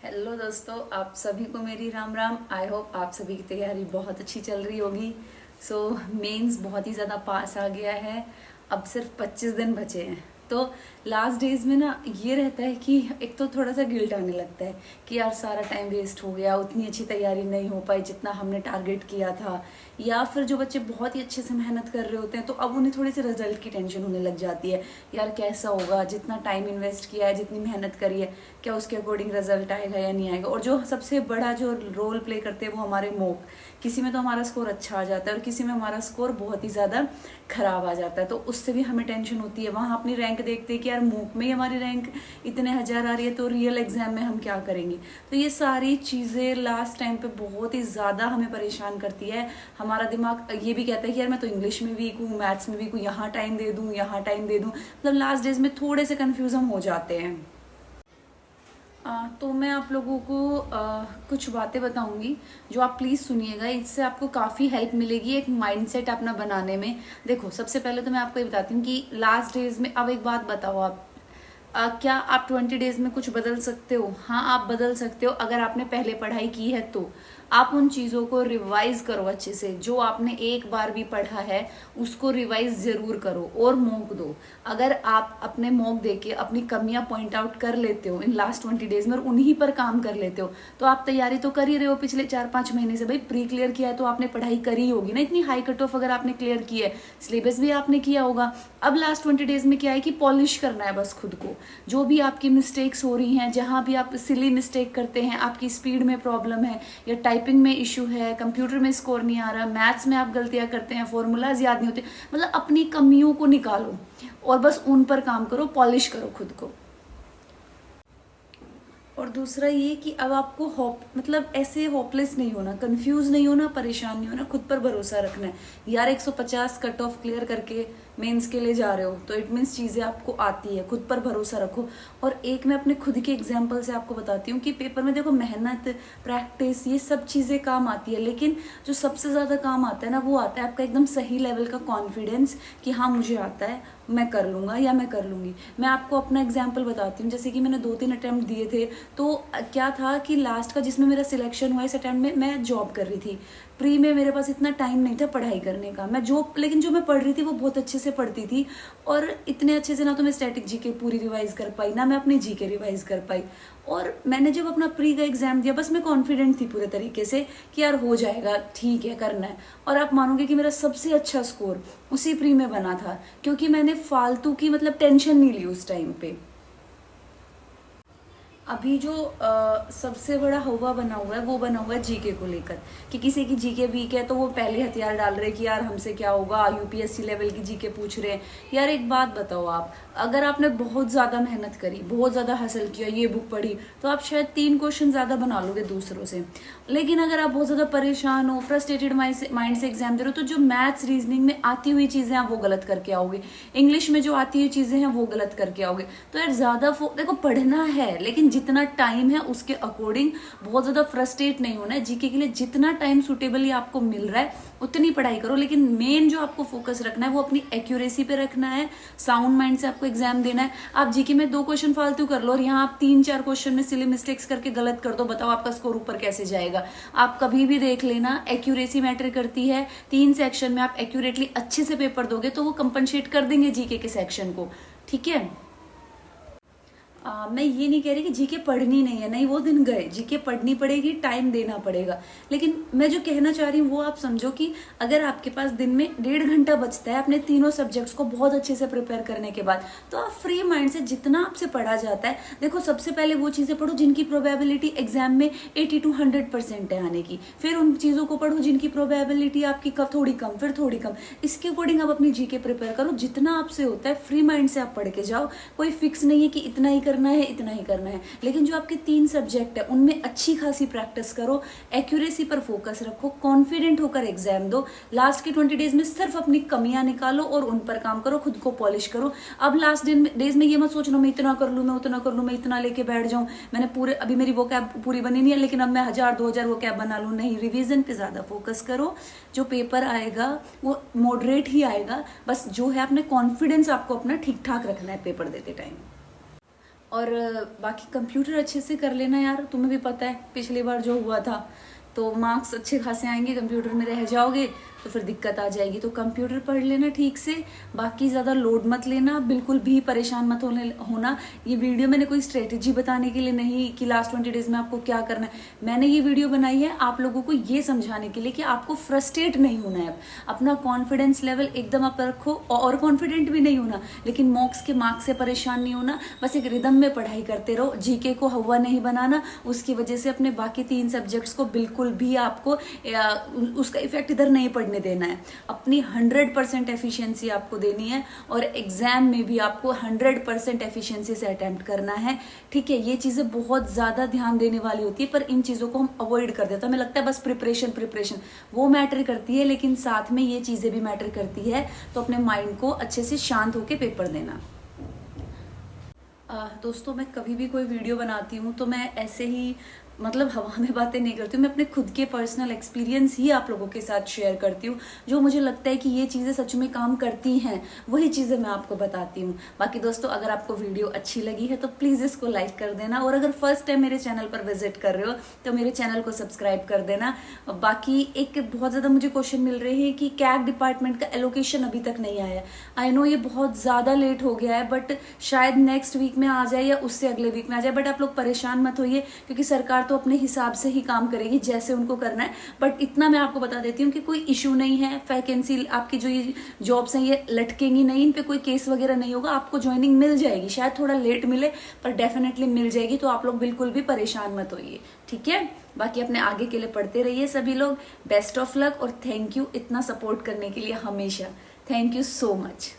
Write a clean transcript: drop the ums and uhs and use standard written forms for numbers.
Hello दोस्तों, आप सभी को मेरी राम राम। आई होप आप सभी की तैयारी बहुत अच्छी चल रही होगी। मेंस बहुत ही ज़्यादा पास आ गया है। अब सिर्फ 25 दिन बचे हैं। तो लास्ट डेज में ना ये रहता है कि एक तो थोड़ा सा गिल्ट आने लगता है कि यार सारा टाइम वेस्ट हो गया, उतनी अच्छी तैयारी नहीं हो पाई जितना हमने टारगेट किया था। या फिर जो बच्चे बहुत ही अच्छे से मेहनत कर रहे होते हैं तो अब उन्हें थोड़ी सी रिजल्ट की टेंशन होने लग जाती है। यार कैसा होगा, जितना टाइम इन्वेस्ट किया है, जितनी मेहनत करी है, क्या उसके अकॉर्डिंग रिजल्ट आएगा या नहीं आएगा। और जो सबसे बड़ा जो रोल प्ले करते हैं वो हमारे मॉक। किसी में तो हमारा स्कोर अच्छा आ जाता है और किसी में हमारा स्कोर बहुत ही ज़्यादा खराब आ जाता है, तो उससे भी हमें टेंशन होती है। वहाँ अपनी रैंक देखते हैं कि यार मॉक में ही हमारी रैंक इतने हजार आ रही है, तो रियल एग्जाम में हम क्या करेंगे। तो ये सारी चीज़ें लास्ट टाइम पे बहुत ही ज़्यादा हमें परेशान करती है। हमारा दिमाग ये भी कहता है कि यार मैं तो इंग्लिश में वीक हूँ, मैथ्स में वीक हूँ, यहाँ टाइम दे दूँ, यहाँ टाइम दे दूँ। मतलब लास्ट डेज में थोड़े से कन्फ्यूज हम हो जाते हैं। तो मैं आप लोगों को कुछ बातें बताऊंगी जो आप प्लीज़ सुनिएगा। इससे आपको काफ़ी हेल्प मिलेगी एक माइंडसेट अपना बनाने में। देखो, सबसे पहले तो मैं आपको ये बताती हूँ कि लास्ट डेज में, अब एक बात बताओ आप, क्या आप 20 डेज में कुछ बदल सकते हो? हाँ, आप बदल सकते हो अगर आपने पहले पढ़ाई की है तो। आप उन चीज़ों को रिवाइज करो अच्छे से। जो आपने एक बार भी पढ़ा है उसको रिवाइज जरूर करो और मॉक दो। अगर आप अपने मॉक देके अपनी कमियां पॉइंट आउट कर लेते हो इन लास्ट 20 डेज में और उन्हीं पर काम कर लेते हो तो आप तैयारी तो कर ही रहे हो पिछले 4-5 महीने से। भाई प्री क्लियर किया है तो आपने पढ़ाई करी होगी ना, इतनी हाई कट ऑफ अगर आपने क्लियर की है, सिलेबस भी आपने किया होगा। अब लास्ट 20 डेज में क्या है कि पॉलिश करना है बस खुद को। जो भी आपकी मिस्टेक्स हो रही हैं, जहां भी आप सिली मिस्टेक करते हैं, आपकी स्पीड में प्रॉब्लम है या टाइपिंग में इशू है, कंप्यूटर में स्कोर नहीं आ रहा, मैथ्स में आप गलतियां करते हैं, फॉर्मूलाज याद नहीं होते, मतलब अपनी कमियों को निकालो और बस उन पर काम करो, पॉलिश करो खुद को। और दूसरा ये कि अब आपको मतलब ऐसे होपलेस नहीं होना, कंफ्यूज नहीं होना, परेशान नहीं होना, खुद पर भरोसा रखना है। यार 150 कट ऑफ क्लियर करके मेंस के लिए जा रहे हो तो इट मीन्स चीज़ें आपको आती है, खुद पर भरोसा रखो। और एक मैं अपने खुद के एग्जाम्पल से आपको बताती हूँ कि पेपर में देखो मेहनत, प्रैक्टिस, ये सब चीज़ें काम आती है, लेकिन जो सबसे ज़्यादा काम आता है ना वो आता है आपका एकदम सही लेवल का कॉन्फिडेंस कि हाँ मुझे आता है, मैं कर लूँगा या मैं कर लूँगी। मैं आपको अपना एग्जाम्पल बताती हूँ। जैसे कि मैंने 2-3 अटैम्प्ट दिए थे तो क्या था कि लास्ट का जिसमें मेरा सिलेक्शन हुआ, इस अटैम्प्ट में मैं जॉब कर रही थी। प्री में मेरे पास इतना टाइम नहीं था पढ़ाई करने का, मैं जॉब, लेकिन जो मैं पढ़ रही थी वो बहुत अच्छे से पढ़ती थी। और इतने अच्छे से ना तो मैं स्टैटिक जीके पूरी रिवाइज कर पाई, ना मैं अपनी जीके रिवाइज कर पाई। और मैंने जब अपना प्री का एग्जाम दिया बस मैं कॉन्फिडेंट थी पूरे तरीके से कि यार हो जाएगा, ठीक है, करना है। और आप मानोगे कि मेरा सबसे अच्छा स्कोर उसी प्री में बना था, क्योंकि मैंने फालतू की मतलब टेंशन नहीं ली उस टाइम पे। अभी जो सबसे बड़ा हवा बना हुआ है वो बना हुआ है जीके को लेकर, कि किसी की जीके वीक है तो वो पहले हथियार डाल रहे हैं कि यार हमसे क्या होगा, यूपीएससी लेवल की जीके पूछ रहे हैं। यार एक बात बताओ, आप अगर आपने बहुत ज्यादा मेहनत करी, बहुत ज्यादा हासिल किया, ये बुक पढ़ी, तो आप शायद 3 क्वेश्चन ज्यादा बना लोगे दूसरों से। लेकिन अगर आप बहुत ज्यादा परेशान हो, फ्रस्ट्रेटेड माइंड से एग्जाम दे रहे हो, तो जो मैथ्स रीजनिंग में आती हुई चीजें आप वो गलत करके आओगे, इंग्लिश में जो आती हुई चीजें हैं वो गलत करके आओगे। तो यार ज्यादा देखो पढ़ना है लेकिन जितना टाइम है उसके अकॉर्डिंग, बहुत ज्यादा फ्रस्ट्रेट नहीं होना है। जीके के लिए जितना टाइम सुटेबली आपको मिल रहा है उतनी पढ़ाई करो, लेकिन मेन जो आपको फोकस रखना है वो अपनी एक्यूरेसी पे रखना है। साउंड माइंड से आपको एग्जाम देना है। आप जीके में 2 क्वेश्चन फालतू कर लो और यहाँ आप 3-4 क्वेश्चन में सिली मिस्टेक्स करके गलत कर दो, बताओ आपका स्कोर ऊपर कैसे जाएगा। आप कभी भी देख लेना, एक्यूरेसी मैटर करती है। 3 सेक्शन में आप एक्यूरेटली अच्छे से पेपर दोगे तो वो कंपनसेट कर देंगे जीके के सेक्शन को, ठीक है। मैं ये नहीं कह रही कि जीके पढ़नी नहीं है, नहीं, वो दिन गए, जीके पढ़नी पड़ेगी, टाइम देना पड़ेगा। लेकिन मैं जो कहना चाह रही हूँ वो आप समझो कि अगर आपके पास दिन में 1.5 घंटा बचता है अपने तीनों सब्जेक्ट्स को बहुत अच्छे से प्रिपेयर करने के बाद, तो आप फ्री माइंड से जितना आपसे पढ़ा जाता है, देखो सबसे पहले वो चीजें पढ़ो जिनकी प्रोबेबिलिटी एग्जाम में 80 to 100% है आने की। फिर उन चीजों को पढ़ो जिनकी प्रोबेबिलिटी आपकी थोड़ी कम, फिर थोड़ी कम। इसके अकॉर्डिंग आप अपनी जीके प्रिपेयर करो, जितना आपसे होता है फ्री माइंड से आप पढ़ के जाओ। कोई फिक्स नहीं है कि इतना ही करना है, इतना ही करना है, लेकिन जो आपके 3 सब्जेक्ट है उनमें अच्छी खासी प्रैक्टिस करो, एक्यूरेसी पर फोकस रखो, कॉन्फिडेंट होकर एग्जाम दो। लास्ट के 20 डेज में सिर्फ अपनी कमियां निकालो और उन पर काम करो, खुद को पॉलिश करो। अब लास्ट डेज में ये मत सोचना मैं इतना कर लूं, मैं उतना कर लूं, मैं इतना लेके बैठ जाऊं, मैंने पूरे, अभी मेरी वो कैब पूरी बनी नहीं है लेकिन अब मैं 1000-2000 वो कैब बना लूं। नहीं, रिवीजन पे ज्यादा फोकस करो। जो पेपर आएगा वो मॉडरेट ही आएगा, बस जो है अपने कॉन्फिडेंस आपको अपना ठीक ठाक रखना है पेपर देते टाइम। और बाकी कंप्यूटर अच्छे से कर लेना यार, तुम्हें भी पता है पिछली बार जो हुआ था, तो मार्क्स अच्छे खासे आएंगे, कंप्यूटर में रह जाओगे तो फिर दिक्कत आ जाएगी। तो कंप्यूटर पढ़ लेना ठीक से, बाकी ज़्यादा लोड मत लेना, बिल्कुल भी परेशान मत होना। ये वीडियो मैंने कोई स्ट्रेटेजी बताने के लिए नहीं कि लास्ट 20 डेज में आपको क्या करना है, मैंने ये वीडियो बनाई है आप लोगों को ये समझाने के लिए कि आपको फ्रस्ट्रेट नहीं होना है। अपना कॉन्फिडेंस लेवल एकदम आप रखो, और कॉन्फिडेंट भी नहीं होना, लेकिन मॉक्स के मार्क्स से परेशान नहीं होना। बस एक रिदम में पढ़ाई करते रहो, जीके को हवा नहीं बनाना, उसकी वजह से अपने बाकी 3 सब्जेक्ट्स को बिल्कुल भी आपको उसका इफेक्ट इधर नहीं पड़ने देना है। अपनी 100% एफिशिएंसी आपको देनी है, और एग्जाम में भी आपको 100% एफिशिएंसी से अटेम्प्ट करना है, ठीक है। ये चीजें बहुत ज्यादा ध्यान देने वाली होती है, पर इन चीजों को हम अवॉइड कर देते हैं। हमें लगता है बस प्रिपरेशन वो मैटर करती है, लेकिन साथ में ये चीजें भी मैटर करती है। तो अपने माइंड को अच्छे से शांत होकर पेपर देना। दोस्तों, मैं कभी भी कोई वीडियो बनाती हूँ तो मैं ऐसे ही मतलब हवा में बातें नहीं करती हूँ, मैं अपने खुद के पर्सनल एक्सपीरियंस ही आप लोगों के साथ शेयर करती हूँ। जो मुझे लगता है कि ये चीज़ें सच में काम करती हैं, वही चीज़ें मैं आपको बताती हूँ। बाकी दोस्तों, अगर आपको वीडियो अच्छी लगी है तो प्लीज़ इसको लाइक कर देना, और अगर फर्स्ट टाइम मेरे चैनल पर विजिट कर रहे हो तो मेरे चैनल को सब्सक्राइब कर देना। बाकी एक बहुत ज़्यादा मुझे क्वेश्चन मिल रहे हैं कि कैग डिपार्टमेंट का एलोकेशन अभी तक नहीं आया। आई नो ये बहुत ज़्यादा लेट हो गया है, बट शायद नेक्स्ट वीक में आ जाए या उससे अगले वीक में आ जाए। बट आप लोग परेशान मत होइए, क्योंकि सरकार तो अपने हिसाब से ही काम करेगी जैसे उनको करना है। बट इतना मैं आपको बता देती हूँ कि कोई इशू नहीं है, वैकेंसी आपकी जो ये जॉब्स हैं ये लटकेंगी नहीं, इन पे कोई केस वगैरह नहीं होगा, आपको ज्वाइनिंग मिल जाएगी। शायद थोड़ा लेट मिले पर डेफिनेटली मिल जाएगी, तो आप लोग बिल्कुल भी परेशान मत होइए, ठीक है। बाकी अपने आगे के लिए पढ़ते रहिए सभी लोग। बेस्ट ऑफ लक और थैंक यू इतना सपोर्ट करने के लिए हमेशा। Thank you so much.